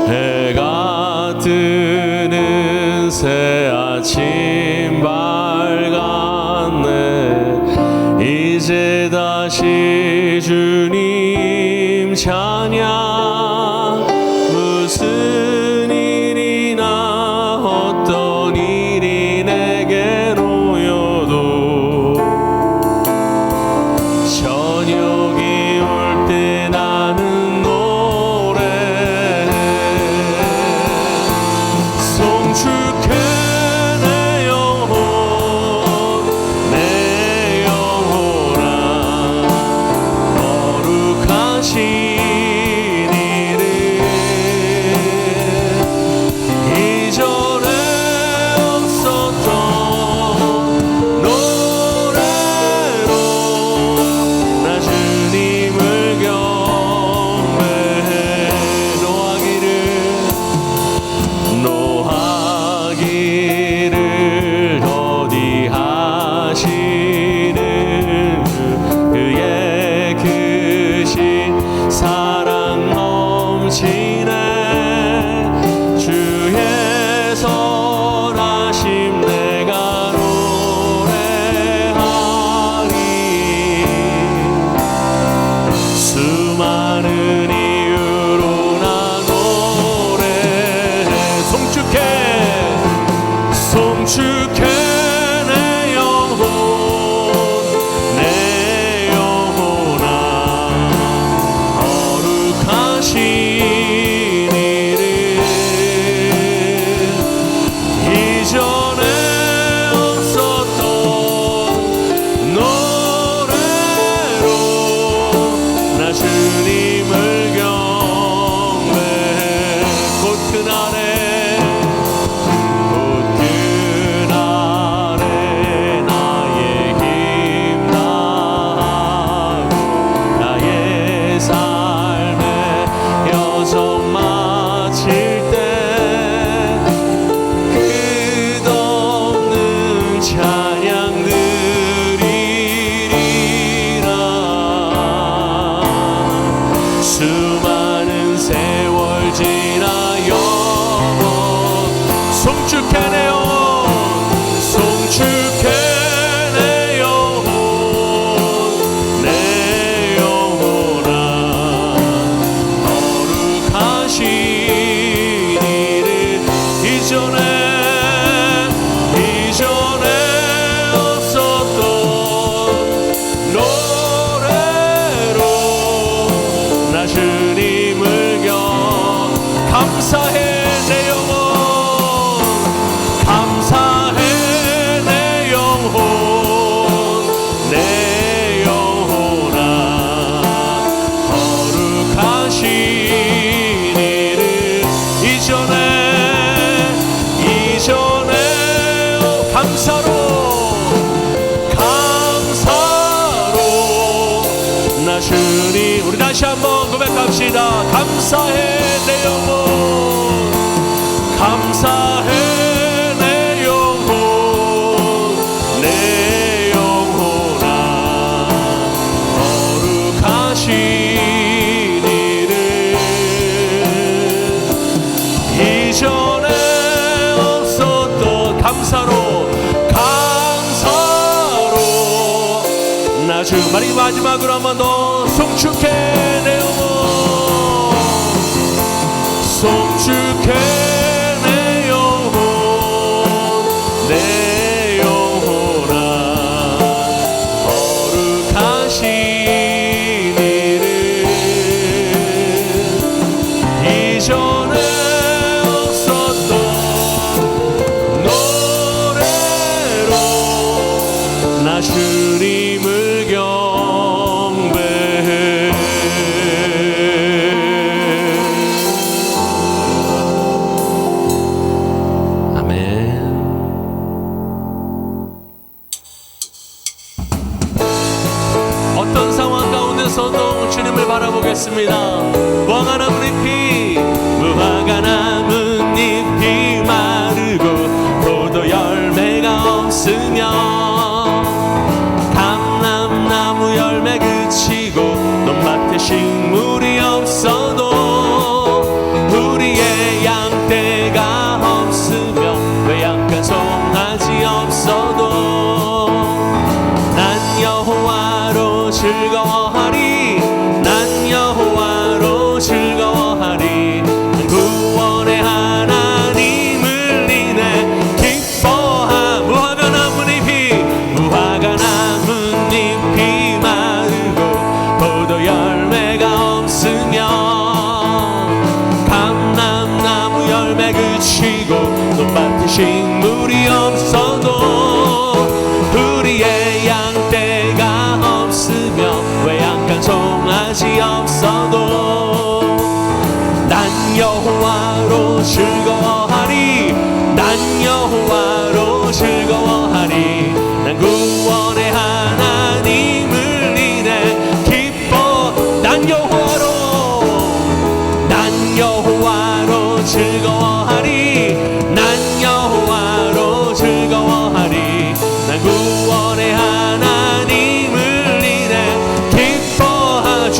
해가 뜨는 새 아침 밝았네. 이제 다시 주님 찬양. 무슨 일이나 어떤 일이 내게 놓여도 저녁이 올 때 나는 노래해. 송축해 내 영혼 내 영혼아. 거룩하신 이를 이전에 없었던 노래로 나 주님을 경배해. 노하기를 더디하시는 그의 크신 사랑 넘치네. 주의 선하심 내가 노래하리. 수많은 이유로 나 노래해. 송축해 내 영혼 내 영혼아. 거룩하신 이를 이전에 없었던 노래로 나 주님을 경배해. 곧 그날에 나의 힘 다하고 나의 삶의 여정 마칠 때 끝없는 찬양 드리리라. 수많은 세월 지나요. 송축해 내 영혼 송축해 내 영혼 내 영혼아. 거룩하신 이를 이전에 없었던 노래로 나 주님을 감사해 내 영혼. 감사해 내 영혼 내 영혼아. 거룩하신 이를 이전에 감사로 나 주님. 우리 다시 한번 고백합시다. 감사해 내 영혼 감사해 내 영혼 내 영혼아. 거룩하신 이를 이전에 없었던 감사로 나 주. 마지막으로 한 번 더 송축해 내 영혼 송축해 내 영혼 내 영혼아. 거룩하신 이를 이전에 없었던 노래로 나 주님을 경배해. 즐거워하리. 난 여호와로 즐거워하리. 난 구원의 하나님을 인해 기뻐. 난 여호와로 즐거워하리. 난 여호와로 즐거워하리. 난 구원의 하나님을 인해 기뻐하.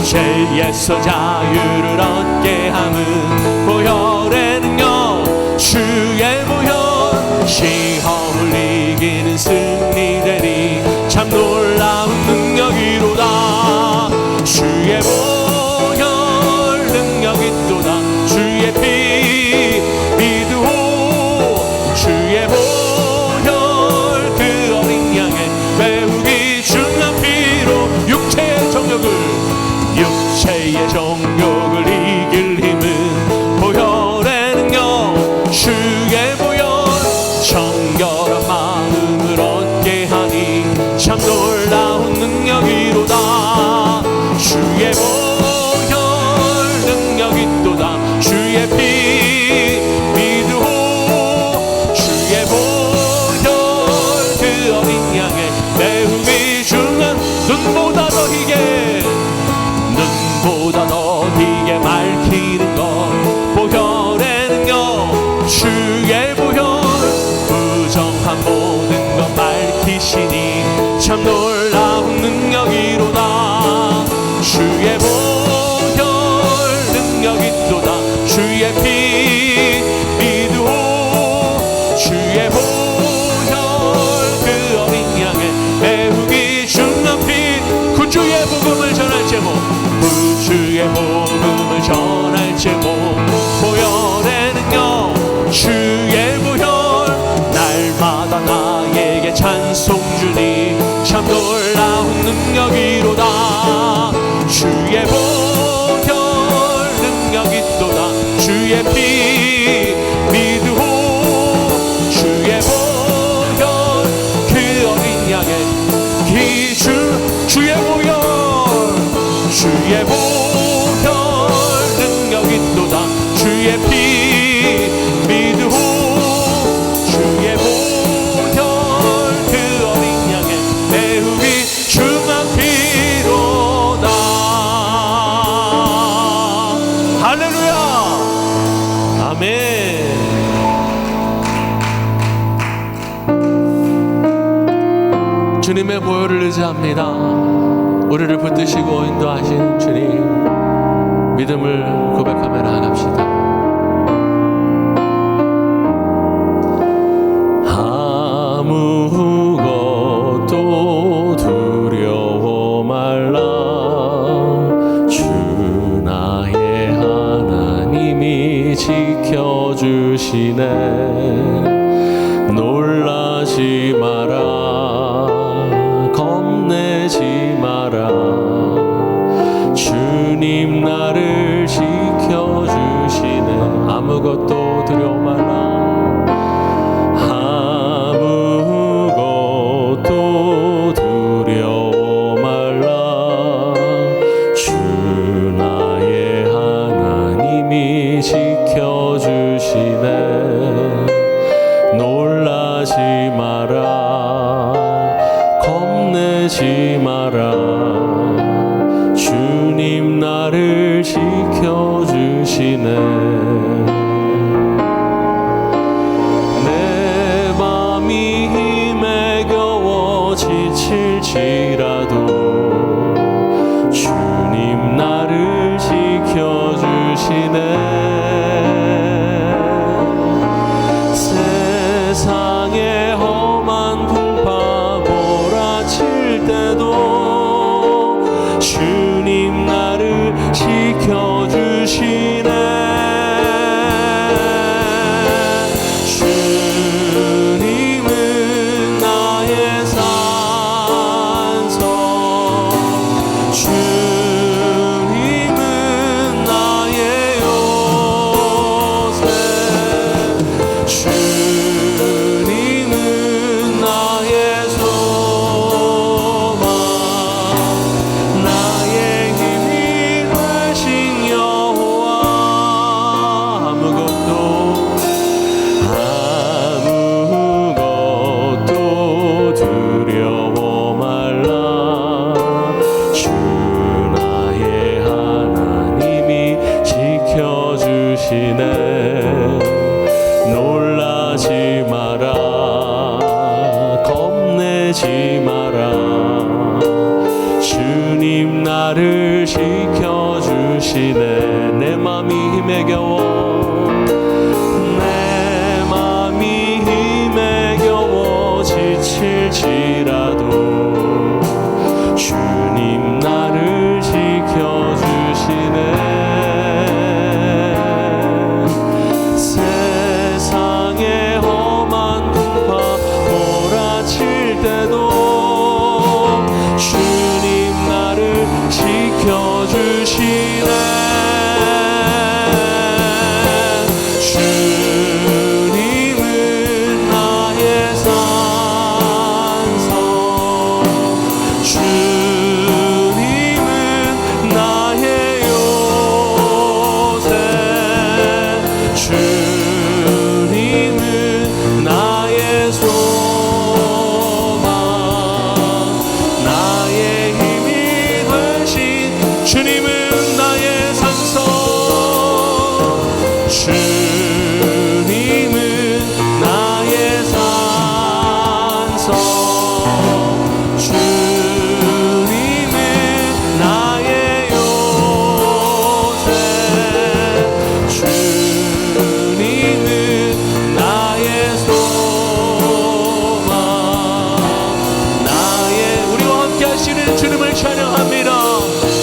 죄에서 자유를 얻게 함은 보혈의 능력, 주의 보혈. 시험을 이기는 승리되리. 참 놀라운 능력이로다. 주의 보혈 능력이 있도다. 주의 피 믿으오. 주의 보혈 그 어린 양의 매우기 중한 피로 육체의 정욕을 이길 힘은 보혈의 능력, 주의 보혈. 정결한 마음을 얻게 하니 참 놀라운 능력이로다. 주의 보혈 능력이 있도다. 주의 피 믿으오. 주의 보혈 그 어린 양의 매우 귀중한 눈보다 더 희게 밝히는 것 보혈의 능력, 주의 보혈. 부정한 모든 것 밝히시니 참 놀라운 능력이로다. 주의 보혈 능력이 있도다. 주의 피 믿으오. 주의 보혈 그 어린 양의 매우 귀중한 피. 구주의 복음을 전할 제목, 주의 복음을 전할 제목 보혈의 능력, 주의 보혈. 날마다 나에게 찬송 주니 참 놀라운 능력이로다. 주의 보혈 능력 있도다. 주의 피 믿으오. 주의 보혈 그 어린 양의 기준. 주의 보혈, 주의 보혈 능력 있도다. 주의 피 믿으오. 주의 보혈 그 어린 양의 매우 귀중한 피로다. 할렐루야. 아멘. 주님의 보혈을 의지합니다. 우리를 붙드시고 인도하신 주님, 믿음을 고백하며 나아갑시다. 아무것도 두려워 말라. 주 나의 하나님이 지켜주시네. 놀라지 마라. 겁내지 마라. 주님 나를 지켜주시네. 아무것도 두려워 말라. 아무것도 두려워 말라. 주 나의 하나님이 지켜주시네. 놀라지 마라. 지켜주시네. 내 맘이 힘에 겨워, 내 맘이 힘에 겨워 지칠지라도 주님 나를 지켜주시네. 세상의 험한 풍파 몰아칠 때도 주님 나를 지켜주시네. 주님은 나의 산성, 주님은 나의 요새, 주님은 나의 소망, 나의 힘이 되신 주님은 나의 산성, 주님은 나의 산성, 주님은 나의 요새, 주님은 나의 소망, 나의, 우리와 함께 하시는 주님을 찬양합니다.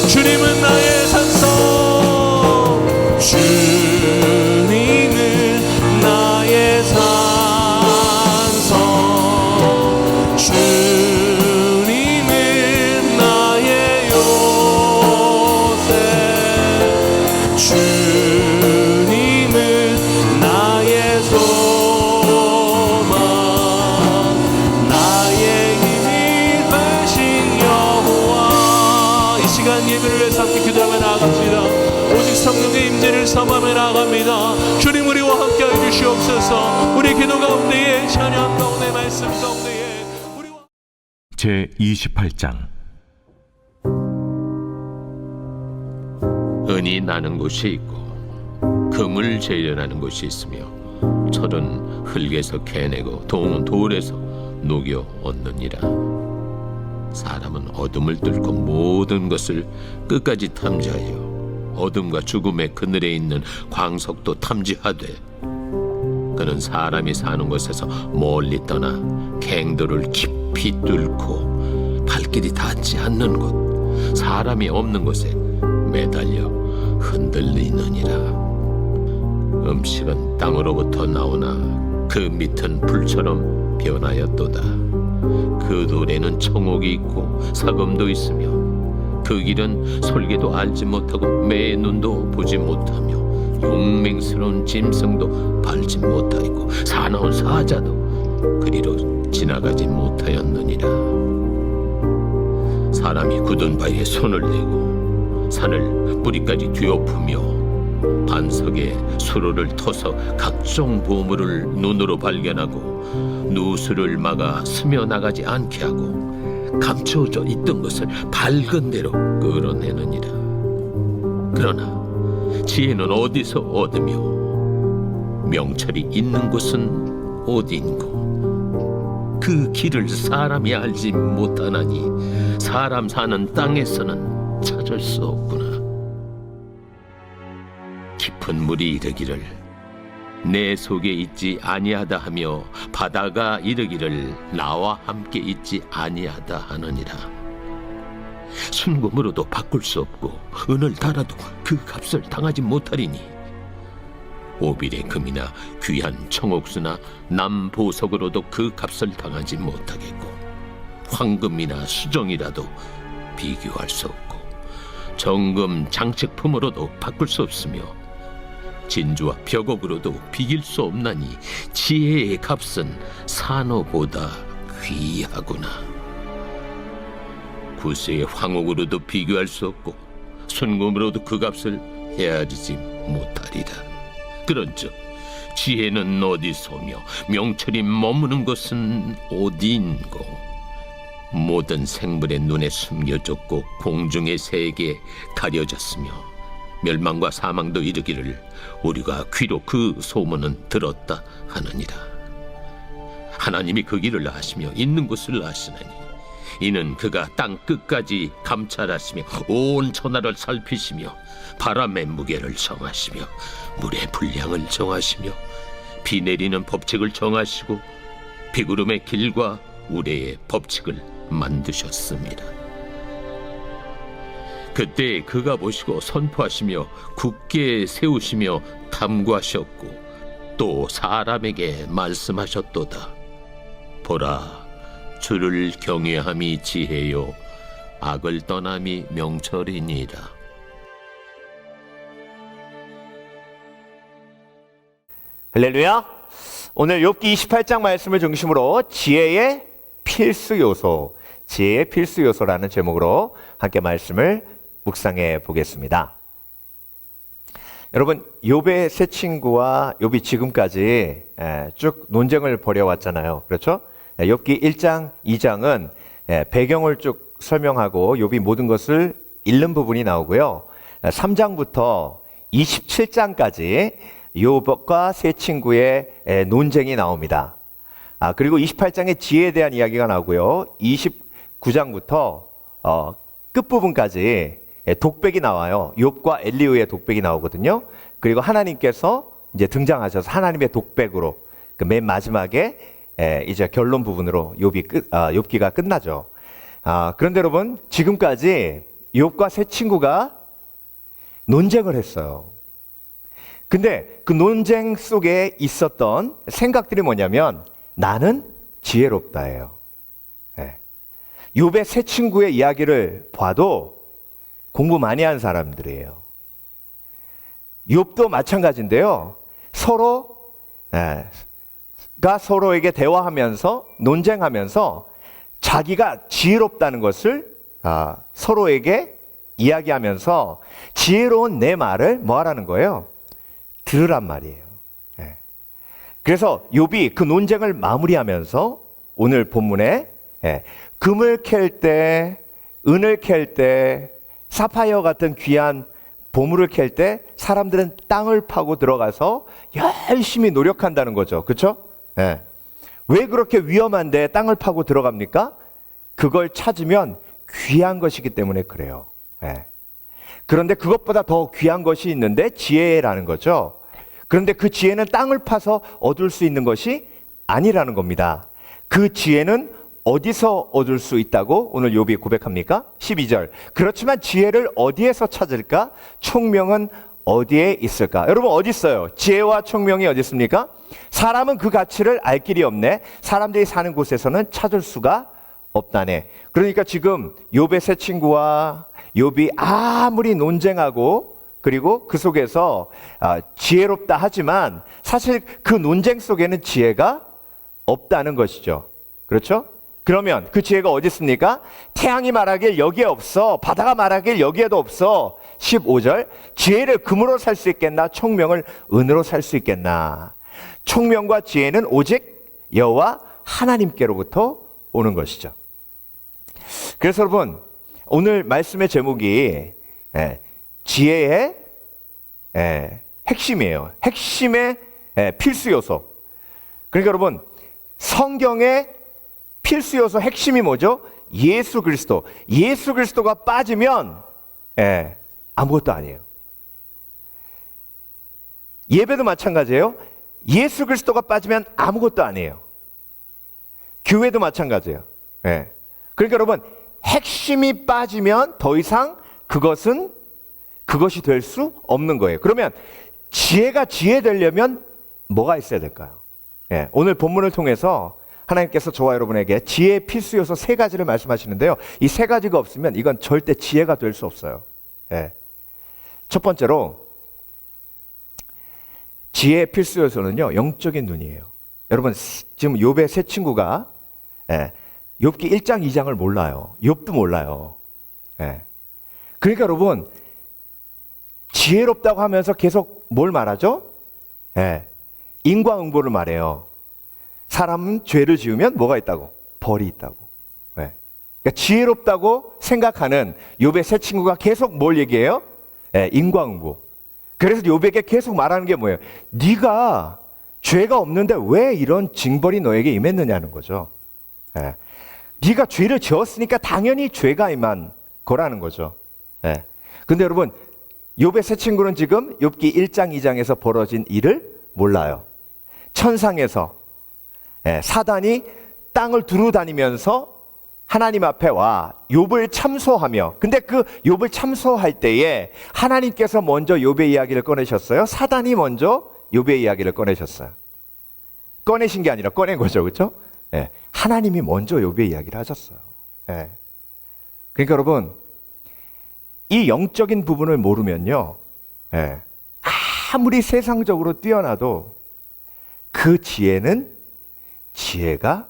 주님은 나의 산성, 주님은 나의 산성, 주님은 나의 요새, 주님은 나의 소망, 나의 힘이 되신 여호와. 이 시간 예배를 위해서 함께 기도하며 나아갑니다. 오직 성령의 임재를 삼하며 나아갑니다. 주님 우리와 함께 해주시옵소서. 우리 기도 가운데에, 찬양 가운데, 말씀 가운데에 우리와 제28장 은이 나는 곳이 있고 금을 재련하는 곳이 있으며 철은 흙에서 캐내고 동은 돌에서 녹여 얻느니라. 사람은 어둠을 뚫고 모든 것을 끝까지 탐지하여 어둠과 죽음의 그늘에 있는 광석도 탐지하되 그는 사람이 사는 곳에서 멀리 떠나 갱도를 깊이 뚫고 발길이 닿지 않는 곳, 사람이 없는 곳에 매달려 흔들리느니라. 음식은 땅으로부터 나오나 그 밑은 불처럼 변하였도다. 그 돌에는 청옥이 있고 사금도 있으며 그 길은 솔개도 알지 못하고 매의 눈도 보지 못하며 용맹스러운 짐승도 밟지 못하고 사나운 사자도 그리로 지나가지 못하였느니라. 사람이 굳은 바위에 손을 대고 산을 뿌리까지 뒤엎으며 반석에 수로를 터서 각종 보물을 눈으로 발견하고 누수를 막아 스며나가지 않게 하고 감춰져 있던 것을 밝은 대로 끌어내느니라. 그러나 지혜는 어디서 얻으며 명철이 있는 곳은 어디인고 그 길을 사람이 알지 못하나니 사람 사는 땅에서는 찾을 수 없구나. 깊은 물이 이르기를 내 속에 있지 아니하다 하며 바다가 이르기를 나와 함께 있지 아니하다 하느니라. 순금으로도 바꿀 수 없고 은을 달아도 그 값을 당하지 못하리니 오빌의 금이나 귀한 청옥수나 남보석으로도 그 값을 당하지 못하겠고 황금이나 수정이라도 비교할 수 없고 정금 장식품으로도 바꿀 수 없으며 진주와 벽옥으로도 비길 수 없나니 지혜의 값은 산호보다 귀하구나. 구스의 황옥으로도 비교할 수 없고 순금으로도 그 값을 헤아리지 못하리라. 그런즉 지혜는 어디서며 명철이 머무는 것은 어디인고. 모든 생물의 눈에 숨겨졌고 공중의 새에게 가려졌으며 멸망과 사망도 이르기를 우리가 귀로 그 소문은 들었다 하느니라. 하나님이 그 길을 아시며 있는 곳을 아시나니 이는 그가 땅 끝까지 감찰하시며 온 천하를 살피시며 바람의 무게를 정하시며 물의 분량을 정하시며 비 내리는 법칙을 정하시고 비구름의 길과 우레의 법칙을 만드셨습니다. 그때 그가 보시고 선포하시며 굳게 세우시며 탐구하셨고 또 사람에게 말씀하셨도다. 보라, 주를 경외함이 지혜요 악을 떠남이 명철이니라. 할렐루야. 오늘 욥기 28장 말씀을 중심으로 지혜의 필수 요소라는 제목으로 함께 말씀을 묵상해 보겠습니다. 여러분, 욥의 세 친구와 욥이 지금까지 쭉 논쟁을 벌여왔잖아요. 그렇죠? 욥기 1장, 2장은 배경을 쭉 설명하고 욥이 모든 것을 읽는 부분이 나오고요. 3장부터 27장까지 욥과 세 친구의 논쟁이 나옵니다. 그리고 28장의 지혜에 대한 이야기가 나오고요. 29장부터 끝부분까지 독백이 나와요. 욥과 엘리후의 독백이 나오거든요. 그리고 하나님께서 이제 등장하셔서 하나님의 독백으로 그 맨 마지막에 이제 결론 부분으로 욥기가 끝나죠. 그런데 여러분, 지금까지 욥과 세 친구가 논쟁을 했어요. 근데 그 논쟁 속에 있었던 생각들이 뭐냐면 나는 지혜롭다예요. 욥의 세 친구의 이야기를 봐도 공부 많이 한 사람들이에요. 욥도 마찬가지인데요. 서로가 서로에게 대화하면서 논쟁하면서 자기가 지혜롭다는 것을 서로에게 이야기하면서 지혜로운 내 말을 뭐 하라는 거예요? 들으란 말이에요. 그래서 욥이 그 논쟁을 마무리하면서 오늘 본문에 금을 캘 때, 은을 캘 때, 사파이어 같은 귀한 보물을 캘 때 사람들은 땅을 파고 들어가서 열심히 노력한다는 거죠. 그렇죠? 왜 그렇게 위험한데 땅을 파고 들어갑니까? 그걸 찾으면 귀한 것이기 때문에 그래요. 그런데 그것보다 더 귀한 것이 있는데 지혜라는 거죠. 그런데 그 지혜는 땅을 파서 얻을 수 있는 것이 아니라는 겁니다. 그 지혜는 어디서 얻을 수 있다고 오늘 욥이 고백합니까? 12절. 그렇지만 지혜를 어디에서 찾을까? 총명은 어디에 있을까? 여러분, 어디 있어요? 지혜와 총명이 어디 있습니까? 사람은 그 가치를 알 길이 없네. 사람들이 사는 곳에서는 찾을 수가 없다네. 그러니까 지금 욥의 세 친구와 욥이 아무리 논쟁하고 그리고 그 속에서 지혜롭다 하지만 사실 그 논쟁 속에는 지혜가 없다는 것이죠. 그렇죠? 그러면 그 지혜가 어디 있습니까? 태양이 말하길 여기에 없어. 바다가 말하길 여기에도 없어. 15절. 지혜를 금으로 살 수 있겠나? 총명을 은으로 살 수 있겠나? 총명과 지혜는 오직 여호와 하나님께로부터 오는 것이죠. 그래서 여러분, 오늘 말씀의 제목이 지혜의 핵심이에요. 핵심의 필수 요소. 그러니까 여러분, 성경의 필수 요소 핵심이 뭐죠? 예수 그리스도. 예수 그리스도가 빠지면 아무것도 아니에요. 예배도 마찬가지예요. 예수 그리스도가 빠지면 아무것도 아니에요. 교회도 마찬가지예요. 그러니까 여러분, 핵심이 빠지면 더 이상 그것이 될 수 없는 거예요. 그러면 지혜가 지혜 되려면 뭐가 있어야 될까요? 오늘 본문을 통해서 하나님께서 저와 여러분에게 지혜의 필수 요소 3가지를 말씀하시는데요. 이 3가지가 없으면 이건 절대 지혜가 될 수 없어요. 첫 번째로 지혜의 필수 요소는요, 영적인 눈이에요. 여러분, 지금 욥의 세 친구가 욥기 1장, 2장을 몰라요. 욥도 몰라요. 그러니까 여러분, 지혜롭다고 하면서 계속 뭘 말하죠? 인과응보를 말해요. 사람은 죄를 지으면 뭐가 있다고? 벌이 있다고. 그러니까 지혜롭다고 생각하는 욥의 세 친구가 계속 뭘 얘기해요? 인과응보. 그래서 욥에게 계속 말하는 게 뭐예요? 네가 죄가 없는데 왜 이런 징벌이 너에게 임했느냐는 거죠. 네가 죄를 지었으니까 당연히 죄가 임한 거라는 거죠. 예. 근데 여러분, 욥의 세 친구는 지금 욥기 1장 2장에서 벌어진 일을 몰라요. 천상에서 사단이 땅을 두루 다니면서 하나님 앞에 와 욥을 참소하며, 근데 그 욥을 참소할 때에 하나님께서 먼저 욥의 이야기를 꺼내셨어요? 사단이 먼저 욥의 이야기를 꺼내셨어요? 꺼내신 게 아니라 꺼낸 거죠, 그렇죠? 하나님이 먼저 욥의 이야기를 하셨어요. 그러니까 여러분, 이 영적인 부분을 모르면요, 아무리 세상적으로 뛰어나도 그 지혜는 지혜가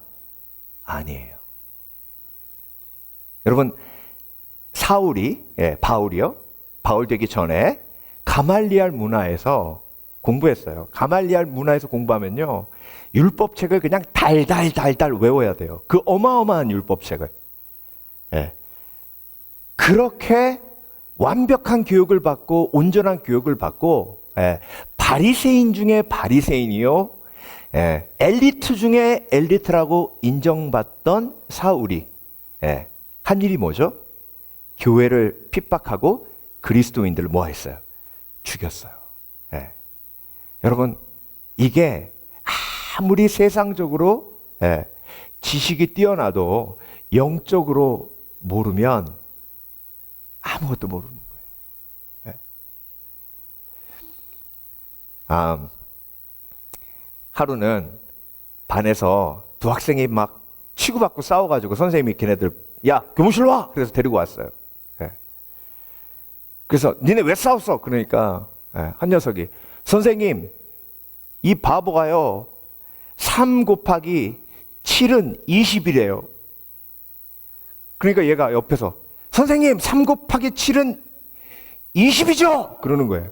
아니에요. 여러분, 사울이, 바울이요, 바울 되기 전에 가말리알 문화에서 공부했어요. 가말리알 문화에서 공부하면요, 율법책을 그냥 달달달달 외워야 돼요. 그 어마어마한 율법책을. 그렇게 완벽한 교육을 받고 온전한 교육을 받고, 바리새인 중에 바리새인이요, 엘리트 중에 엘리트라고 인정받던 사울이 한 일이 뭐죠? 교회를 핍박하고 그리스도인들을 뭐 했어요? 죽였어요. 여러분, 이게 아무리 세상적으로 지식이 뛰어나도 영적으로 모르면 아무것도 모르는 거예요. 하루는 반에서 두 학생이 막 치고받고 싸워가지고 선생님이 걔네들, 야, 교무실 와! 그래서 데리고 왔어요. 그래서 니네 왜 싸웠어? 그러니까 한 녀석이, 선생님, 이 바보가요 3 곱하기 7은 20이래요. 그러니까 얘가 옆에서, 선생님, 3 곱하기 7은 20이죠? 그러는 거예요.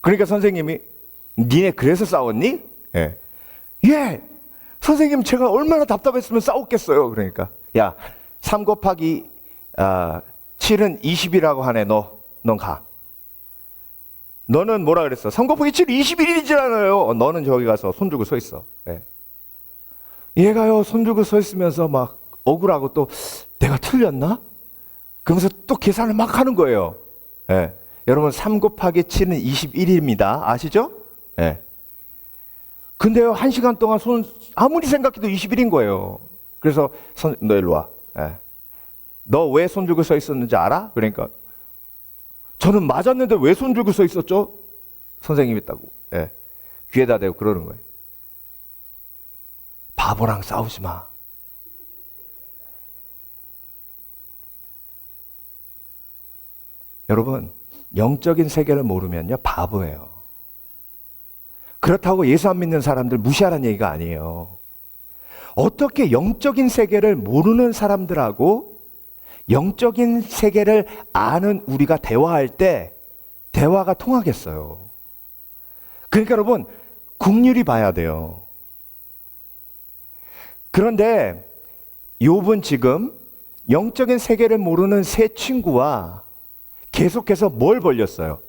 그러니까 선생님이, 니네 그래서 싸웠니? 예, 선생님, 제가 얼마나 답답했으면 싸웠겠어요. 그러니까, 야, 3 곱하기 7은 20이라고 하네. 넌 가. 너는 뭐라 그랬어? 3 곱하기 7 21이잖아요. 너는 저기 가서 손 들고 서 있어. 얘가요, 손 들고 서 있으면서 막 억울하고, 또 내가 틀렸나? 그러면서 또 계산을 막 하는 거예요. 여러분, 3 곱하기 7은 21입니다. 아시죠? 근데요, 1시간 동안 아무리 생각해도 21인 거예요. 그래서 너 일로 와. 너 왜 손 들고 서 있었는지 알아? 그러니까, 저는 맞았는데 왜 손 들고 서 있었죠? 선생님이 있다고. 귀에다 대고 그러는 거예요. 바보랑 싸우지 마. 여러분, 영적인 세계를 모르면요, 바보예요. 그렇다고 예수 안 믿는 사람들 무시하라는 얘기가 아니에요. 어떻게 영적인 세계를 모르는 사람들하고 영적인 세계를 아는 우리가 대화할 때 대화가 통하겠어요. 그러니까 여러분, 국률이 봐야 돼요. 그런데 욥은 지금 영적인 세계를 모르는 세 친구와 계속해서 뭘 벌렸어요?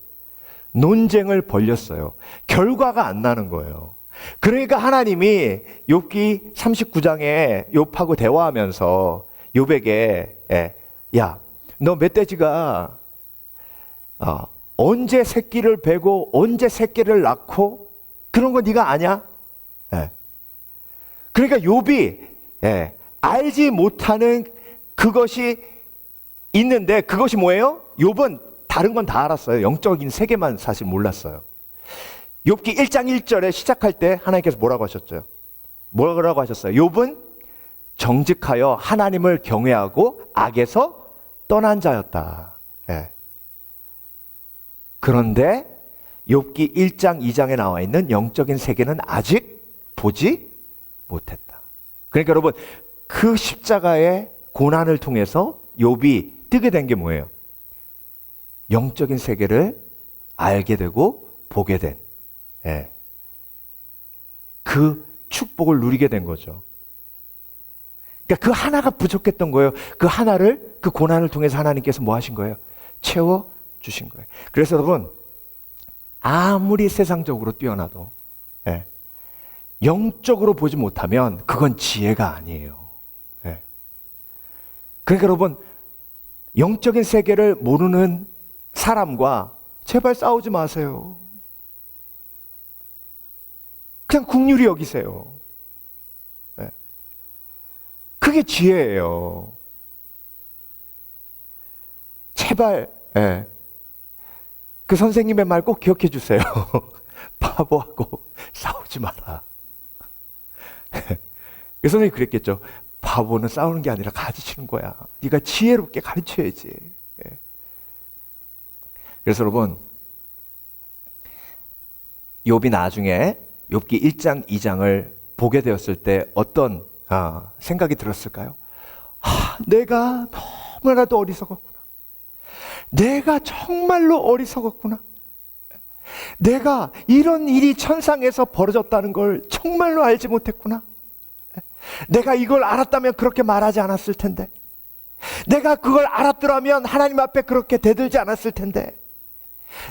논쟁을 벌렸어요. 결과가 안 나는 거예요. 그러니까 하나님이 욥기 39장에 욥하고 대화하면서 욥에게, 야, 너 멧돼지가 언제 새끼를 베고 언제 새끼를 낳고 그런 거 네가 아냐? 그러니까 욥이 알지 못하는 그것이 있는데, 그것이 뭐예요? 욥은 다른 건 다 알았어요. 영적인 세계만 사실 몰랐어요. 욥기 1장 1절에 시작할 때 하나님께서 뭐라고 하셨죠? 뭐라고 하셨어요? 욥은 정직하여 하나님을 경외하고 악에서 떠난 자였다. 그런데 욥기 1장 2장에 나와 있는 영적인 세계는 아직 보지 못했다. 그러니까 여러분, 그 십자가의 고난을 통해서 욥이 뜨게 된 게 뭐예요? 영적인 세계를 알게 되고 보게 된, 그 축복을 누리게 된 거죠. 그러니까 그 하나가 부족했던 거예요. 그 하나를, 그 고난을 통해서 하나님께서 뭐 하신 거예요? 채워 주신 거예요. 그래서 여러분, 아무리 세상적으로 뛰어나도 영적으로 보지 못하면 그건 지혜가 아니에요. 그러니까 여러분, 영적인 세계를 모르는 사람과 제발 싸우지 마세요. 그냥 국률이 여기세요. 네. 그게 지혜예요. 제발, 네. 그 선생님의 말 꼭 기억해 주세요. 바보하고 싸우지 마라. 그 선생님이 그랬겠죠. 바보는 싸우는 게 아니라 가르치는 거야. 네가 지혜롭게 가르쳐야지. 예. 그래서 여러분, 욥이 나중에 욥기 1장, 2장을 보게 되었을 때 어떤 생각이 들었을까요? 내가 너무나도 어리석었구나. 내가 정말로 어리석었구나. 내가 이런 일이 천상에서 벌어졌다는 걸 정말로 알지 못했구나. 내가 이걸 알았다면 그렇게 말하지 않았을 텐데, 내가 그걸 알았더라면 하나님 앞에 그렇게 대들지 않았을 텐데,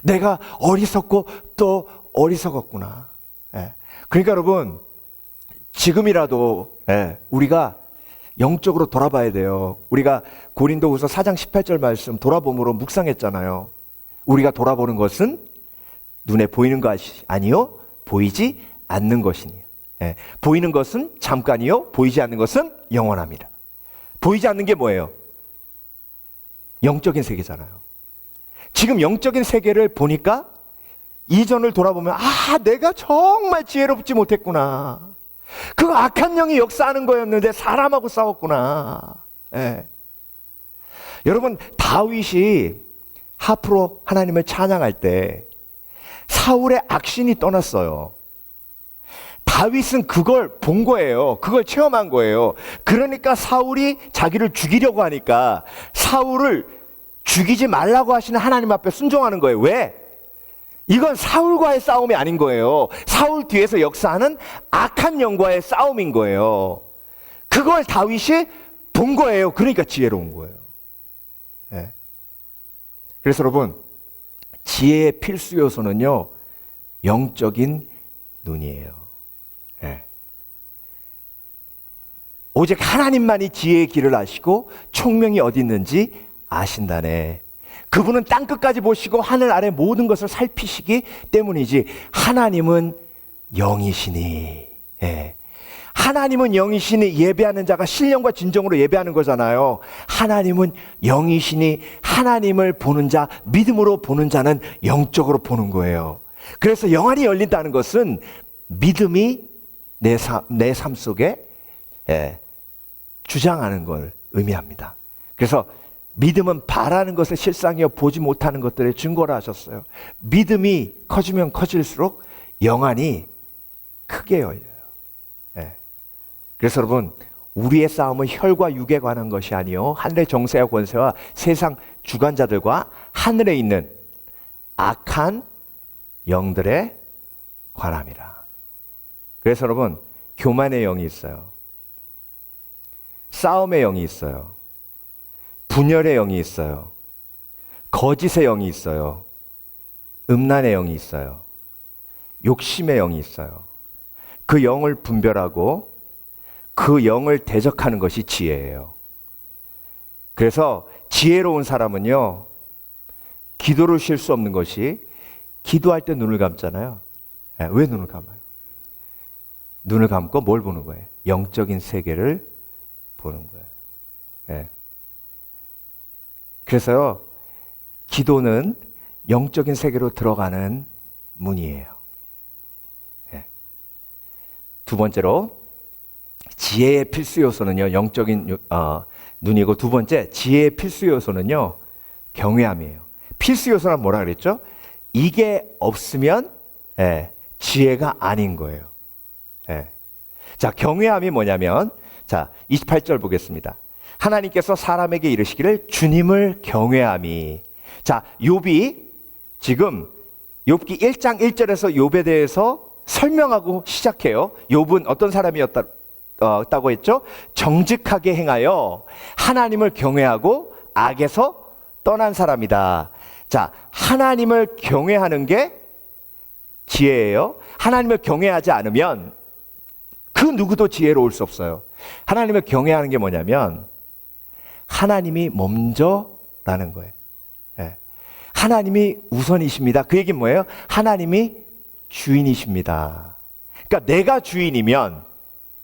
내가 어리석고 또 어리석었구나. 그러니까 여러분, 지금이라도 우리가 영적으로 돌아봐야 돼요. 우리가 고린도후서 4장 18절 말씀 돌아봄으로 묵상했잖아요. 우리가 돌아보는 것은 눈에 보이는 것이 아니요 보이지 않는 것이니. 보이는 것은 잠깐이요 보이지 않는 것은 영원합니다. 보이지 않는 게 뭐예요? 영적인 세계잖아요. 지금 영적인 세계를 보니까 이전을 돌아보면 내가 정말 지혜롭지 못했구나. 그 악한 영이 역사하는 거였는데 사람하고 싸웠구나. 여러분, 다윗이 하프로 하나님을 찬양할 때 사울의 악신이 떠났어요. 다윗은 그걸 본 거예요. 그걸 체험한 거예요. 그러니까 사울이 자기를 죽이려고 하니까 사울을 죽이지 말라고 하시는 하나님 앞에 순종하는 거예요. 왜? 이건 사울과의 싸움이 아닌 거예요. 사울 뒤에서 역사하는 악한 영과의 싸움인 거예요. 그걸 다윗이 본 거예요. 그러니까 지혜로운 거예요. 그래서 여러분, 지혜의 필수 요소는요, 영적인 눈이에요. 오직 하나님만이 지혜의 길을 아시고 총명이 어디 있는지 아신다네. 그분은 땅끝까지 보시고 하늘 아래 모든 것을 살피시기 때문이지. 하나님은 영이시니. 하나님은 영이시니 예배하는 자가 신령과 진정으로 예배하는 거잖아요. 하나님은 영이시니 나님을 보는 자, 믿음으로 보는 자는 영적으로 보는 거예요. 그래서 영안이 열린다는 것은 믿음이 내 삶 속에 주장하는 걸 의미합니다. 그래서 믿음은 바라는 것의 실상이요 보지 못하는 것들의 증거라 하셨어요. 믿음이 커지면 커질수록 영안이 크게 열려요. 그래서 여러분, 우리의 싸움은 혈과 육에 관한 것이 아니요 하늘의 정세와 권세와 세상 주관자들과 하늘에 있는 악한 영들에 관함이라. 그래서 여러분, 교만의 영이 있어요. 싸움의 영이 있어요. 분열의 영이 있어요. 거짓의 영이 있어요. 음란의 영이 있어요. 욕심의 영이 있어요. 그 영을 분별하고 그 영을 대적하는 것이 지혜예요. 그래서 지혜로운 사람은요, 기도를 쉴 수 없는 것이, 기도할 때 눈을 감잖아요. 왜 눈을 감아요? 눈을 감고 뭘 보는 거예요? 영적인 세계를 보는 거예요. 그래서요, 기도는 영적인 세계로 들어가는 문이에요. 두 번째로, 지혜의 필수 요소는요, 영적인 눈이고, 두 번째, 지혜의 필수 요소는요, 경외함이에요. 필수 요소란 뭐라 그랬죠? 이게 없으면 지혜가 아닌 거예요. 자, 경외함이 뭐냐면, 자, 28절 보겠습니다. 하나님께서 사람에게 이르시기를 주님을 경외함이. 자, 욥이 지금 욥기 1장 1절에서 욥에 대해서 설명하고 시작해요. 욥은 어떤 사람이었다고 했죠? 정직하게 행하여 하나님을 경외하고 악에서 떠난 사람이다. 자, 하나님을 경외하는 게 지혜예요. 하나님을 경외하지 않으면 그 누구도 지혜로울 수 없어요. 하나님을 경외하는 게 뭐냐면, 하나님이 먼저라는 거예요. 예. 하나님이 우선이십니다. 그 얘기는 뭐예요? 하나님이 주인이십니다. 그러니까 내가 주인이면,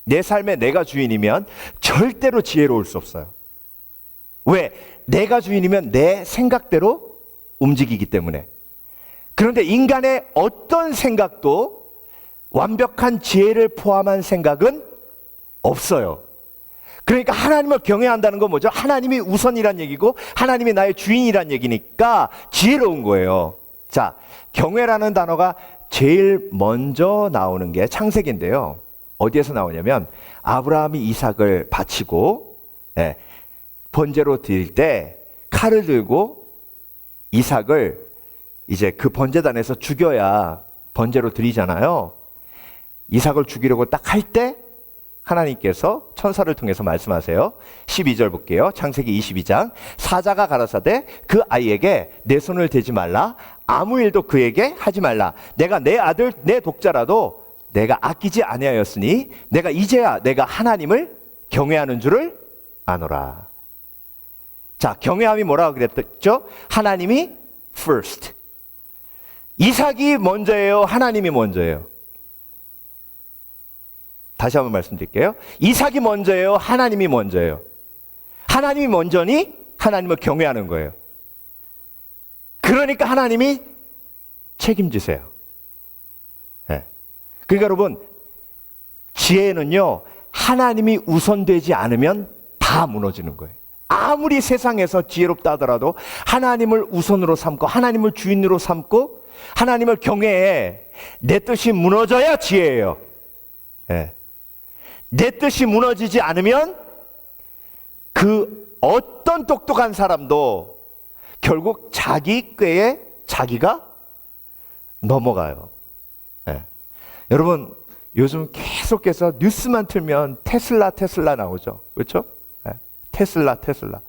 내 삶에 내가 주인이면 절대로 지혜로울 수 없어요. 왜? 내가 주인이면 내 생각대로 움직이기 때문에. 그런데 인간의 어떤 생각도 완벽한 지혜를 포함한 생각은 없어요. 그러니까 하나님을 경외한다는 건 뭐죠? 하나님이 우선이란 얘기고 하나님이 나의 주인이란 얘기니까 지혜로운 거예요. 자, 경외라는 단어가 제일 먼저 나오는 게 창세기인데요. 어디에서 나오냐면 아브라함이 이삭을 바치고 번제로 드릴 때 칼을 들고 이삭을 이제 그 번제단에서 죽여야 번제로 드리잖아요. 이삭을 죽이려고 딱 할 때 하나님께서 천사를 통해서 말씀하세요. 12절 볼게요. 창세기 22장. 사자가 가라사대 그 아이에게 내 손을 대지 말라. 아무 일도 그에게 하지 말라. 내가 내 아들 내 독자라도 내가 아끼지 아니하였으니 내가 이제야 내가 하나님을 경외하는 줄을 아노라. 자, 경외함이 뭐라고 그랬죠? 하나님이 first. 이삭이 먼저예요? 하나님이 먼저예요? 다시 한번 말씀드릴게요. 이삭이 먼저예요? 하나님이 먼저예요? 하나님이 먼저니 하나님을 경외하는 거예요. 그러니까 하나님이 책임지세요. 네. 그러니까 여러분, 지혜는요, 하나님이 우선되지 않으면 다 무너지는 거예요. 아무리 세상에서 지혜롭다 하더라도 하나님을 우선으로 삼고 하나님을 주인으로 삼고 하나님을 경외해 내 뜻이 무너져야 지혜예요. 네. 내 뜻이 무너지지 않으면 그 어떤 똑똑한 사람도 결국 자기 꾀에 자기가 넘어가요. 네. 여러분, 요즘 계속해서 뉴스만 틀면 테슬라 나오죠. 그렇죠? 네. 테슬라.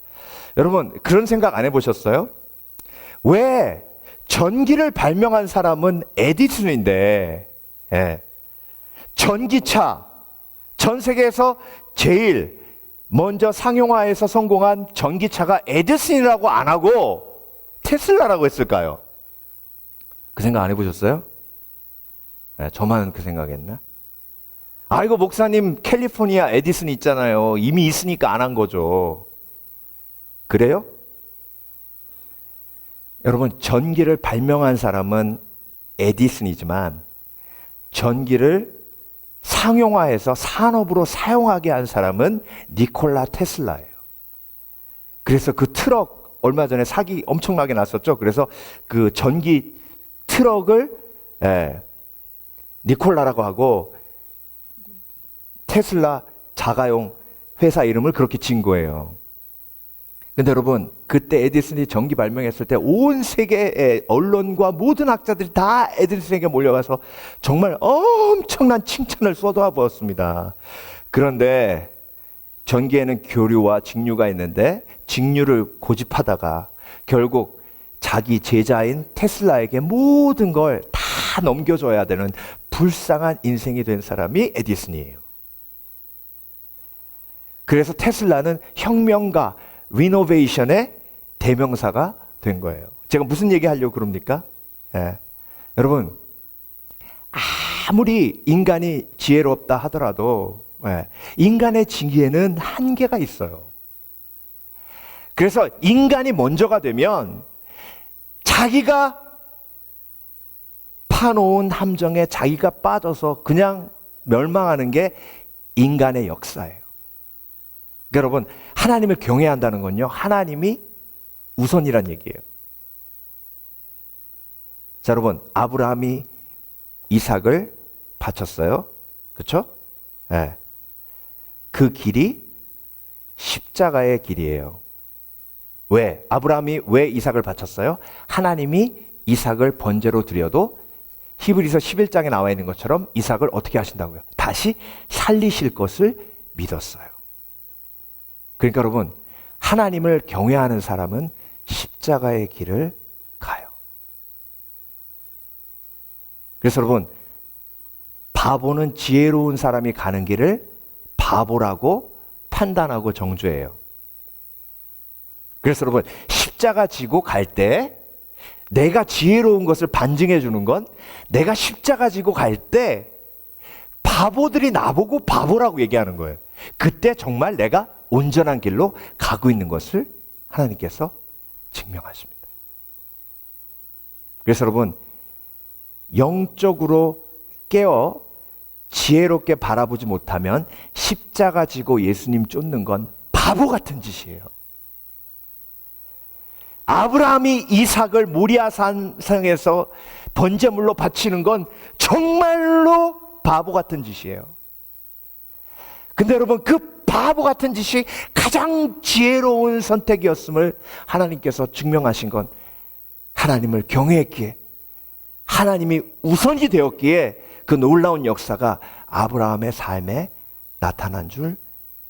여러분, 그런 생각 안 해보셨어요? 왜 전기를 발명한 사람은 에디슨인데, 네. 전기차, 전 세계에서 제일 먼저 상용화해서 성공한 전기차가 에디슨이라고 안 하고 테슬라라고 했을까요? 그 생각 안 해보셨어요? 네, 저만 그 생각했나? 아이고, 목사님, 캘리포니아 에디슨 있잖아요. 이미 있으니까 안 한 거죠. 그래요? 여러분, 전기를 발명한 사람은 에디슨이지만 전기를 상용화해서 산업으로 사용하게 한 사람은 니콜라 테슬라예요. 그래서 그 트럭 얼마 전에 사기 엄청나게 났었죠. 그래서 그 전기 트럭을 니콜라라고 하고 테슬라 자가용 회사 이름을 그렇게 지은 거예요. 근데 여러분, 그때 에디슨이 전기 발명했을 때 온 세계의 언론과 모든 학자들이 다 에디슨에게 몰려가서 정말 엄청난 칭찬을 쏟아부었습니다. 그런데 전기에는 교류와 직류가 있는데 직류를 고집하다가 결국 자기 제자인 테슬라에게 모든 걸 다 넘겨줘야 되는 불쌍한 인생이 된 사람이 에디슨이에요. 그래서 테슬라는 혁명가, 리노베이션의 대명사가 된 거예요. 제가 무슨 얘기 하려고 그럽니까? 여러분, 아무리 인간이 지혜롭다 하더라도 인간의 지혜에는 한계가 있어요. 그래서 인간이 먼저가 되면 자기가 파놓은 함정에 자기가 빠져서 그냥 멸망하는 게 인간의 역사예요. 그러니까 여러분, 하나님을 경외한다는 건요, 하나님이 우선이란 얘기예요. 자, 여러분, 아브라함이 이삭을 바쳤어요. 그렇죠? 네. 그 길이 십자가의 길이에요. 왜? 아브라함이 왜 이삭을 바쳤어요? 하나님이 이삭을 번제로 드려도 히브리서 11장에 나와 있는 것처럼 이삭을 어떻게 하신다고요? 다시 살리실 것을 믿었어요. 그러니까 여러분, 하나님을 경외하는 사람은 십자가의 길을 가요. 그래서 여러분, 바보는 지혜로운 사람이 가는 길을 바보라고 판단하고 정죄해요. 그래서 여러분, 십자가 지고 갈 때 내가 지혜로운 것을 반증해 주는 건, 내가 십자가 지고 갈 때 바보들이 나보고 바보라고 얘기하는 거예요. 그때 정말 내가 온전한 길로 가고 있는 것을 하나님께서 증명하십니다. 그래서 여러분, 영적으로 깨어 지혜롭게 바라보지 못하면 십자가 지고 예수님 쫓는 건 바보 같은 짓이에요. 아브라함이 이삭을 모리아 산성에서 번제물로 바치는 건 정말로 바보 같은 짓이에요. 근데 여러분, 그 바보 같은 짓이 가장 지혜로운 선택이었음을 하나님께서 증명하신 건, 하나님을 경외했기에, 하나님이 우선이 되었기에 그 놀라운 역사가 아브라함의 삶에 나타난 줄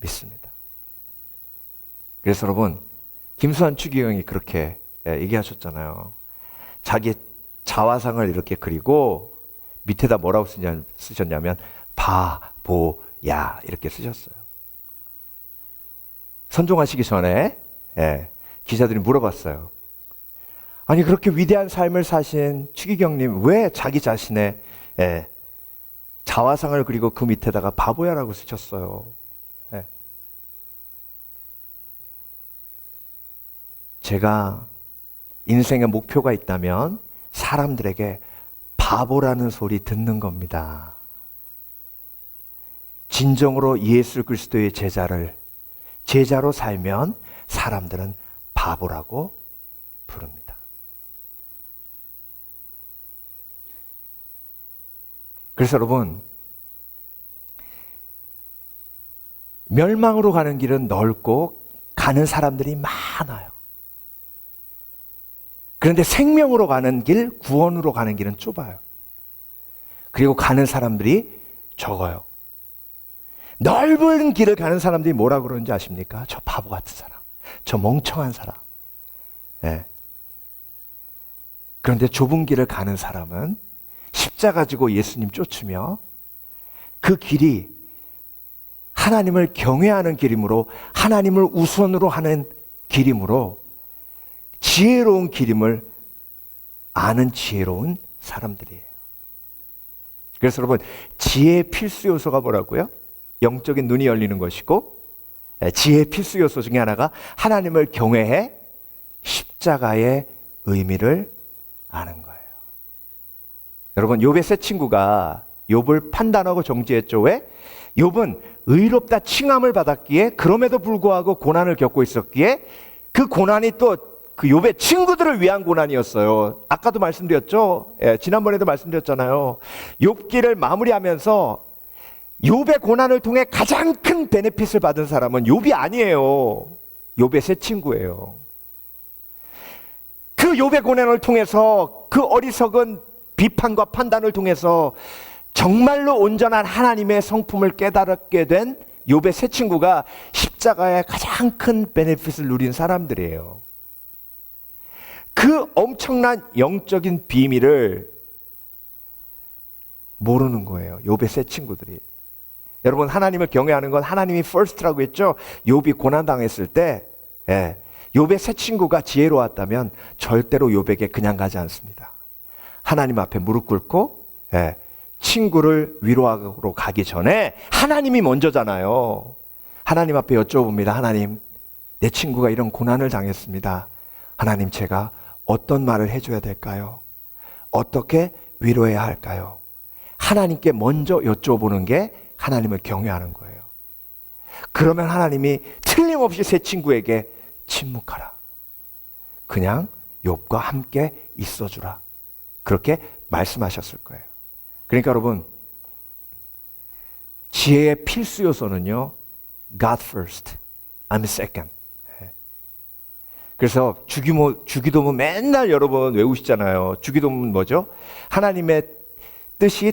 믿습니다. 그래서 여러분, 김수환 추기경이 그렇게 얘기하셨잖아요. 자기 자화상을 이렇게 그리고 밑에다 뭐라고 쓰셨냐면 바보야 이렇게 쓰셨어요. 선종하시기 전에 기자들이 물어봤어요. 아니, 그렇게 위대한 삶을 사신 추기경님 왜 자기 자신의 자화상을 그리고 그 밑에다가 바보야라고 쓰셨어요? 제가 인생의 목표가 있다면 사람들에게 바보라는 소리 듣는 겁니다. 진정으로 예수 그리스도의 제자로 살면 사람들은 바보라고 부릅니다. 그래서 여러분, 멸망으로 가는 길은 넓고 가는 사람들이 많아요. 그런데 생명으로 가는 길, 구원으로 가는 길은 좁아요. 그리고 가는 사람들이 적어요. 넓은 길을 가는 사람들이 뭐라 그러는지 아십니까? 저 바보 같은 사람, 저 멍청한 사람. 그런데 좁은 길을 가는 사람은 십자가 지고 예수님 쫓으며 그 길이 하나님을 경외하는 길이므로, 하나님을 우선으로 하는 길이므로 지혜로운 길임을 아는 지혜로운 사람들이에요. 그래서 여러분, 지혜의 필수 요소가 뭐라고요? 영적인 눈이 열리는 것이고, 지혜의 필수 요소 중에 하나가 하나님을 경외해 십자가의 의미를 아는 거예요. 여러분, 욥의 세 친구가 욥을 판단하고 정죄했죠. 왜? 욥은 의롭다 칭함을 받았기에, 그럼에도 불구하고 고난을 겪고 있었기에 그 고난이 또 그 욥의 친구들을 위한 고난이었어요. 아까도 말씀드렸죠. 지난번에도 말씀드렸잖아요. 욥기를 마무리하면서 욥의 고난을 통해 가장 큰 베네핏을 받은 사람은 욥이 아니에요. 욥의 세 친구예요. 그 욥의 고난을 통해서, 그 어리석은 비판과 판단을 통해서 정말로 온전한 하나님의 성품을 깨달게 된 욥의 세 친구가 십자가의 가장 큰 베네핏을 누린 사람들이에요. 그 엄청난 영적인 비밀을 모르는 거예요, 욥의 세 친구들이. 여러분, 하나님을 경외하는 건 하나님이 first라고 했죠. 욥이 고난당했을 때 욥의 세 친구가 지혜로웠다면 절대로 욥에게 그냥 가지 않습니다. 하나님 앞에 무릎 꿇고 친구를 위로하러 가기 전에 하나님이 먼저잖아요. 하나님 앞에 여쭤봅니다. 하나님, 내 친구가 이런 고난을 당했습니다. 하나님, 제가 어떤 말을 해줘야 될까요? 어떻게 위로해야 할까요? 하나님께 먼저 여쭤보는 게 하나님을 경외하는 거예요. 그러면 하나님이 틀림없이 세 친구에게 침묵하라, 그냥 욥과 함께 있어주라, 그렇게 말씀하셨을 거예요. 그러니까 여러분, 지혜의 필수 요소는요, God first, I'm second. 그래서 주기도문 맨날 여러분 외우시잖아요. 주기도문 뭐죠? 하나님의 뜻이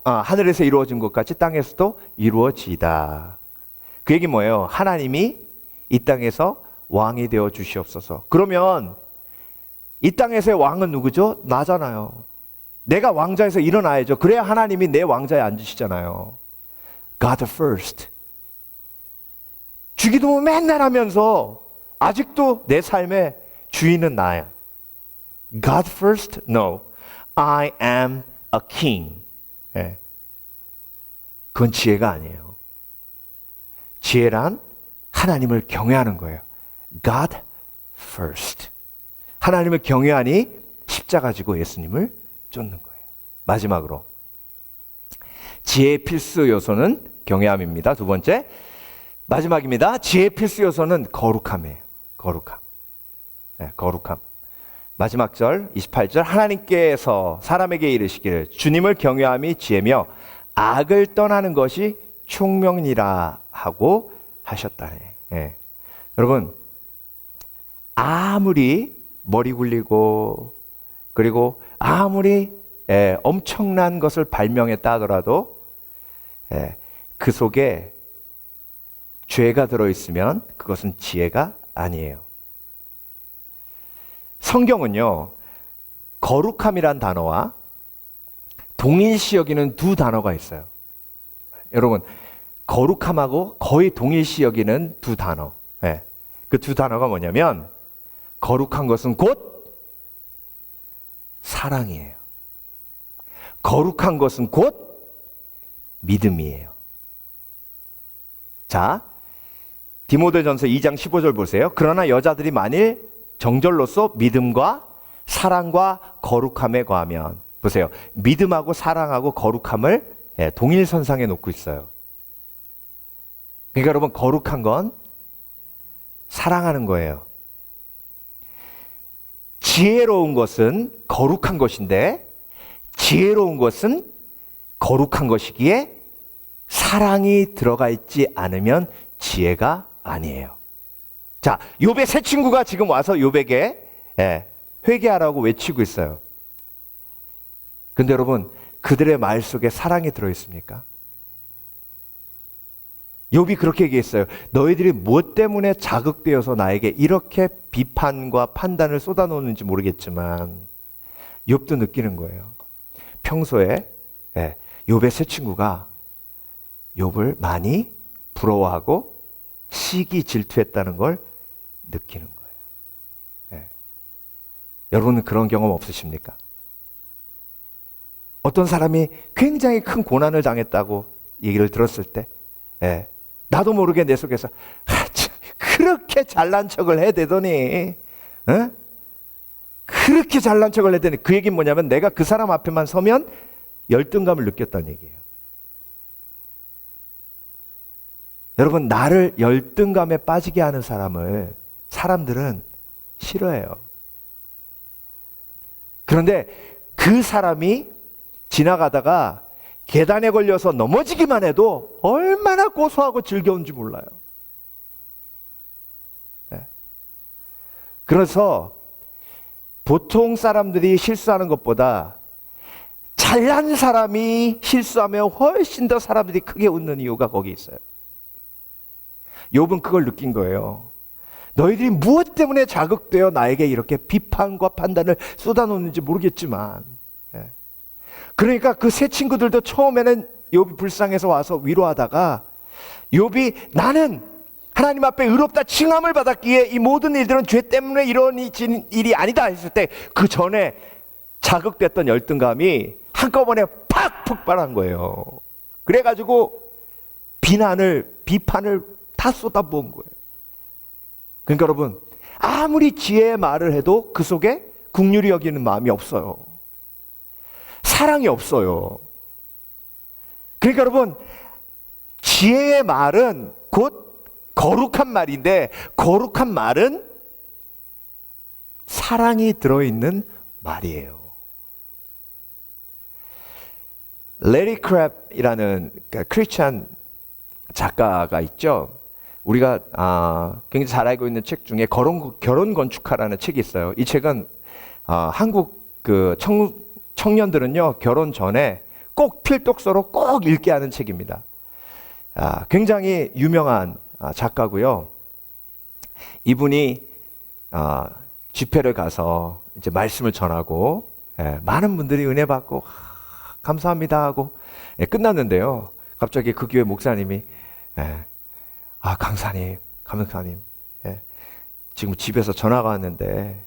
하늘에서 이루어진 것 같이 땅에서도 이루어지이다. 그 얘기 뭐예요? 하나님이 이 땅에서 왕이 되어 주시옵소서. 그러면 이 땅에서의 왕은 누구죠? 나잖아요. 내가 왕자에서 일어나야죠. 그래야 하나님이 내 왕자에 앉으시잖아요. God first. 주기도문 맨날 하면서 아직도 내 삶의 주인은 나야. God first? No. I am a king. 예. 그건 지혜가 아니에요. 지혜란 하나님을 경외하는 거예요. God first. 하나님을 경외하니 십자가 지고 예수님을 쫓는 거예요. 마지막으로 지혜의 필수 요소는 경외함입니다. 두 번째, 마지막입니다. 지혜의 필수 요소는 거룩함이에요. 거룩함. 네, 거룩함. 마지막 절 28절 하나님께서 사람에게 이르시기를 주님을 경외함이 지혜며 악을 떠나는 것이 총명이라 하고 하셨다네. 예. 여러분 아무리 머리 굴리고 그리고 아무리 엄청난 것을 발명했다 하더라도 그 속에 죄가 들어있으면 그것은 지혜가 아니에요. 성경은요, 거룩함이란 단어와 동일시 여기는 두 단어가 있어요. 여러분, 거룩함하고 거의 동일시 여기는 두 단어. 그 두 단어가 뭐냐면, 거룩한 것은 곧 사랑이에요. 거룩한 것은 곧 믿음이에요. 자, 디모데전서 2장 15절 보세요. 그러나 여자들이 만일 정절로서 믿음과 사랑과 거룩함에 거하면, 보세요. 믿음하고 사랑하고 거룩함을 동일선상에 놓고 있어요. 그러니까 여러분, 거룩한 건 사랑하는 거예요. 지혜로운 것은 거룩한 것인데, 지혜로운 것은 거룩한 것이기에 사랑이 들어가 있지 않으면 지혜가 아니에요. 자, 욥의 세 친구가 지금 와서 욥에게 회개하라고 외치고 있어요. 근데 여러분, 그들의 말 속에 사랑이 들어있습니까? 욥이 그렇게 얘기했어요. 너희들이 무엇 때문에 자극되어서 나에게 이렇게 비판과 판단을 쏟아놓는지 모르겠지만 욥도 느끼는 거예요. 평소에 욥의 세 친구가 욥을 많이 부러워하고 시기 질투했다는 걸 느끼는 거예요. 여러분은 그런 경험 없으십니까? 어떤 사람이 굉장히 큰 고난을 당했다고 얘기를 들었을 때 나도 모르게 내 속에서 그렇게 잘난 척을 해대더니 그렇게 잘난 척을 해대니 그 얘기는 뭐냐면 내가 그 사람 앞에만 서면 열등감을 느꼈다는 얘기예요. 여러분, 나를 열등감에 빠지게 하는 사람들은 싫어해요. 그런데 그 사람이 지나가다가 계단에 걸려서 넘어지기만 해도 얼마나 고소하고 즐거운지 몰라요. 그래서 보통 사람들이 실수하는 것보다 잘난 사람이 실수하면 훨씬 더 사람들이 크게 웃는 이유가 거기 있어요. 욥은 그걸 느낀 거예요. 너희들이 무엇 때문에 자극되어 나에게 이렇게 비판과 판단을 쏟아놓는지 모르겠지만, 그러니까 그 세 친구들도 처음에는 욥이 불쌍해서 와서 위로하다가 욥이 나는 하나님 앞에 의롭다 칭함을 받았기에 이 모든 일들은 죄 때문에 이루어진 일이 아니다 했을 때 그 전에 자극됐던 열등감이 한꺼번에 팍 폭발한 거예요. 그래가지고 비판을 다 쏟아부은 거예요. 그러니까 여러분, 아무리 지혜의 말을 해도 그 속에 긍휼히 여기는 마음이 없어요. 사랑이 없어요. 그러니까 여러분, 지혜의 말은 곧 거룩한 말인데 거룩한 말은 사랑이 들어있는 말이에요. 레리 크랩이라는 크리스찬 작가가 있죠. 우리가 굉장히 잘 알고 있는 책 중에 결혼 건축가라는 책이 있어요. 이 책은 한국 그 청년들은요, 결혼 전에 꼭 필독서로 꼭 읽게 하는 책입니다. 굉장히 유명한 작가고요. 이분이 집회를 가서 이제 말씀을 전하고 많은 분들이 은혜 받고 감사합니다 하고 끝났는데요. 갑자기 그 교회 목사님이 강사님 지금 집에서 전화가 왔는데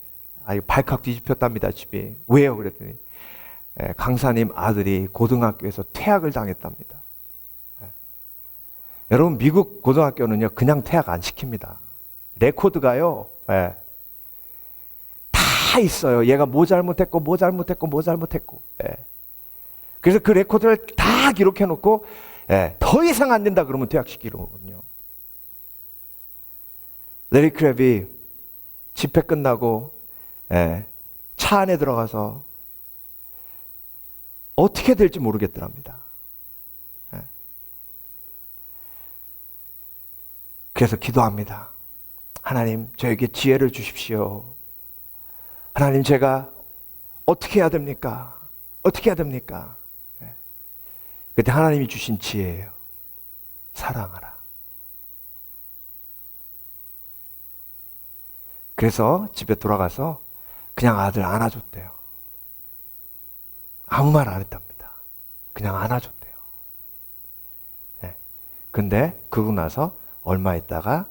발칵 뒤집혔답니다, 집이. 왜요? 그랬더니 강사님 아들이 고등학교에서 퇴학을 당했답니다. 여러분, 미국 고등학교는요 그냥 퇴학 안 시킵니다. 레코드가요 다 있어요. 얘가 뭐 잘못했고 뭐 잘못했고 뭐 잘못했고. 그래서 그 레코드를 다 기록해 놓고 더 이상 안 된다 그러면 퇴학시키거든요. 레리 크랩이 집회 끝나고 차 안에 들어가서 어떻게 될지 모르겠더랍니다. 그래서 기도합니다. 하나님, 저에게 지혜를 주십시오. 하나님, 제가 어떻게 해야 됩니까? 어떻게 해야 됩니까? 그때 하나님이 주신 지혜예요. 사랑하라. 그래서 집에 돌아가서 그냥 아들 안아줬대요. 아무 말 안 했답니다. 그냥 안아줬대요. 근데 그러고 나서 얼마 있다가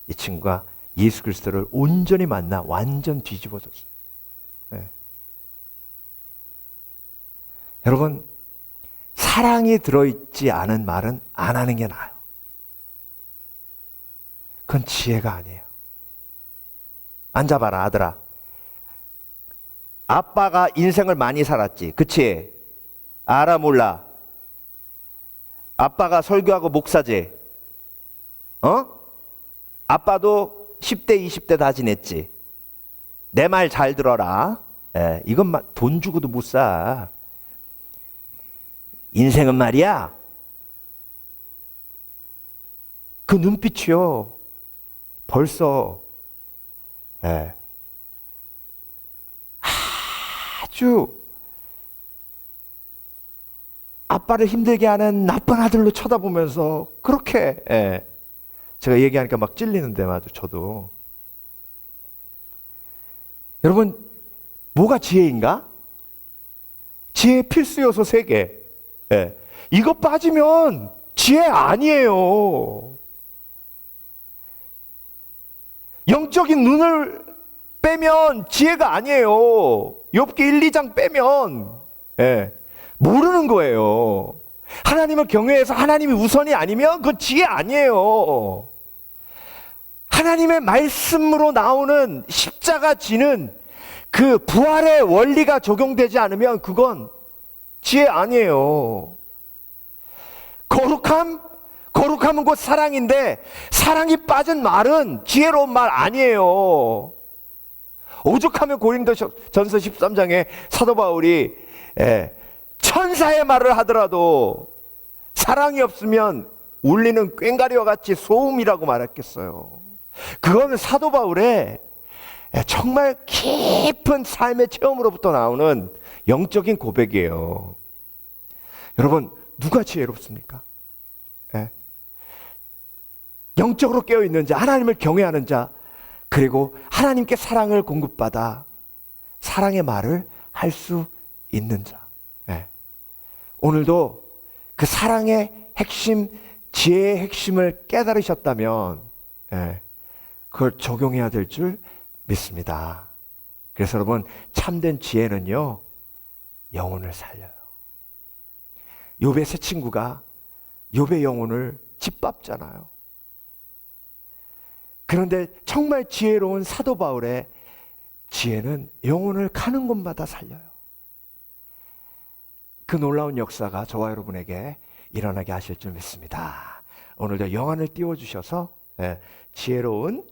이 친구가 예수 그리스도를 온전히 만나 완전 뒤집어졌어요. 여러분, 사랑이 들어있지 않은 말은 안 하는 게 나아요. 그건 지혜가 아니에요. 앉아봐라, 아들아. 아빠가 인생을 많이 살았지, 그치? 알아, 몰라? 아빠가 설교하고 목사지? 아빠도 10대, 20대 다 지냈지? 내 말 잘 들어라. 이건 돈 주고도 못 사. 인생은 말이야, 그 눈빛이요, 벌써 아주 아빠를 힘들게 하는 나쁜 아들로 쳐다보면서 그렇게 제가 얘기하니까 막 찔리는데 저도. 여러분, 뭐가 지혜인가? 지혜의 필수 요소 3개. 이거 빠지면 지혜 아니에요. 영적인 눈을 빼면 지혜가 아니에요. 욥기 1, 2장 빼면 모르는 거예요. 하나님을 경외해서 하나님이 우선이 아니면 그건 지혜 아니에요. 하나님의 말씀으로 나오는 십자가 지는 그 부활의 원리가 적용되지 않으면 그건 지혜 아니에요. 거룩함은 곧 사랑인데 사랑이 빠진 말은 지혜로운 말 아니에요. 오죽하면 고린도전서 13장에 사도 바울이 천사의 말을 하더라도 사랑이 없으면 울리는 꽹과리와 같이 소음이라고 말했겠어요. 그거는 사도 바울의 정말 깊은 삶의 체험으로부터 나오는 영적인 고백이에요. 여러분, 누가 지혜롭습니까? 영적으로 깨어있는 자, 하나님을 경외하는 자, 그리고 하나님께 사랑을 공급받아 사랑의 말을 할 수 있는 자. 오늘도 그 사랑의 핵심, 지혜의 핵심을 깨달으셨다면 그걸 적용해야 될 줄 믿습니다. 그래서 여러분, 참된 지혜는요, 영혼을 살려요. 욥의 세 친구가 욥의 영혼을 짓밟잖아요. 그런데 정말 지혜로운 사도 바울의 지혜는 영혼을 가는 곳마다 살려요. 그 놀라운 역사가 저와 여러분에게 일어나게 하실 줄 믿습니다. 오늘도 영안을 띄워주셔서 지혜로운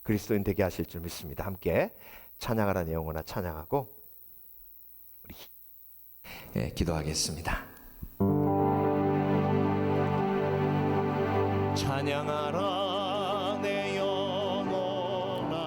그리스도인 되게 하실 줄 믿습니다. 함께 찬양하라는 영혼아 찬양하고 우리 기도하겠습니다. 찬양하라 내 영혼아